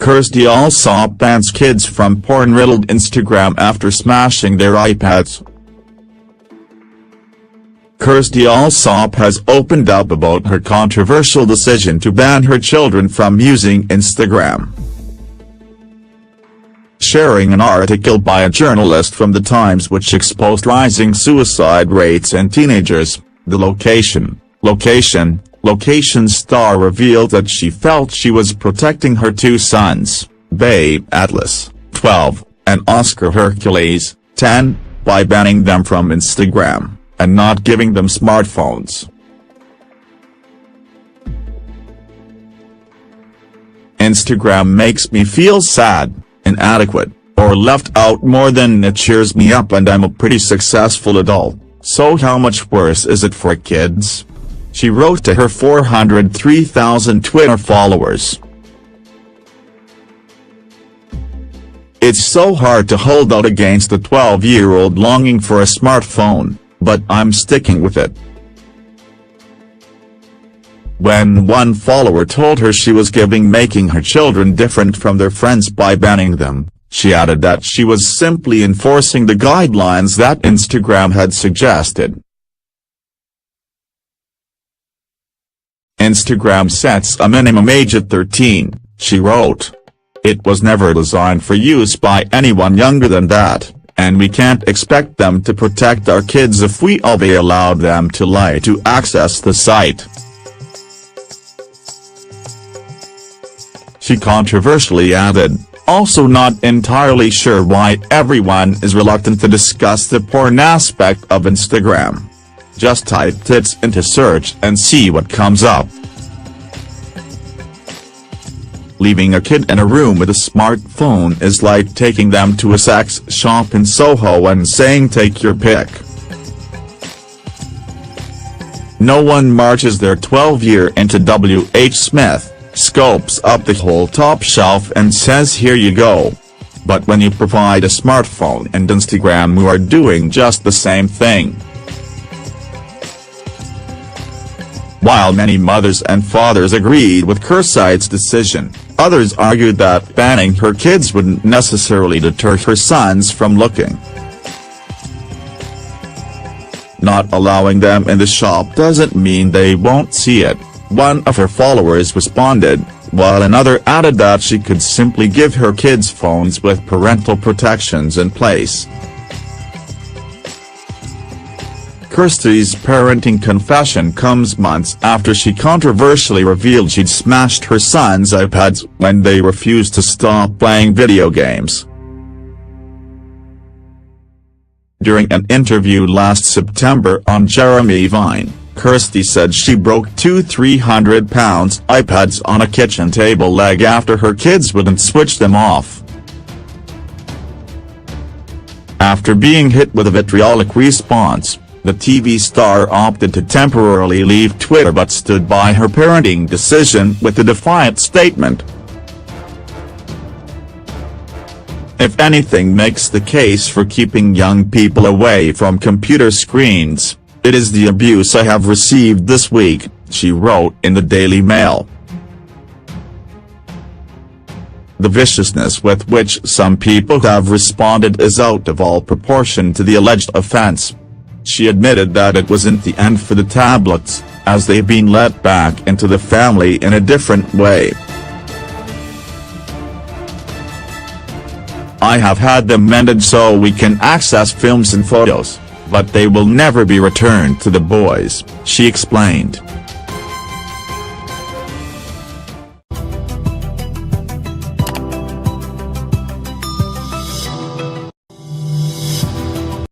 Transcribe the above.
Kirstie Allsopp bans kids from porn-riddled Instagram after smashing their iPads. Kirstie Allsopp has opened up about her controversial decision to ban her children from using Instagram. Sharing an article by a journalist from The Times which exposed rising suicide rates in teenagers, the Location star revealed that she felt she was protecting her two sons, Babe Atlas, 12, and Oscar Hercules, 10, by banning them from Instagram, and not giving them smartphones. Instagram makes me feel sad, inadequate, or left out more than it cheers me up, and I'm a pretty successful adult, so how much worse is it for kids? She wrote to her 403,000 Twitter followers. It's so hard to hold out against a 12-year-old longing for a smartphone, but I'm sticking with it. When one follower told her she was making her children different from their friends by banning them, she added that she was simply enforcing the guidelines that Instagram had suggested. Instagram sets a minimum age at 13, she wrote. It was never designed for use by anyone younger than that, and we can't expect them to protect our kids if we allowed them to lie to access the site. She controversially added, also not entirely sure why everyone is reluctant to discuss the porn aspect of Instagram. Just type tits into search and see what comes up. Leaving a kid in a room with a smartphone is like taking them to a sex shop in Soho and saying take your pick. No one marches their 12-year into W.H. Smith, scopes up the whole top shelf and says here you go. But when you provide a smartphone and Instagram, you are doing just the same thing. While many mothers and fathers agreed with Kirstie's decision, others argued that banning her kids wouldn't necessarily deter her sons from looking. Not allowing them in the shop doesn't mean they won't see it, one of her followers responded, while another added that she could simply give her kids phones with parental protections in place. Kirstie's parenting confession comes months after she controversially revealed she'd smashed her sons' iPads when they refused to stop playing video games. During an interview last September on Jeremy Vine, Kirstie said she broke two 300-pound iPads on a kitchen table leg after her kids wouldn't switch them off. After being hit with a vitriolic response, the TV star opted to temporarily leave Twitter but stood by her parenting decision with a defiant statement. If anything makes the case for keeping young people away from computer screens, it is the abuse I have received this week, she wrote in the Daily Mail. The viciousness with which some people have responded is out of all proportion to the alleged offense. She admitted that it wasn't the end for the tablets, as they've been let back into the family in a different way. I have had them mended so we can access films and photos, but they will never be returned to the boys, she explained.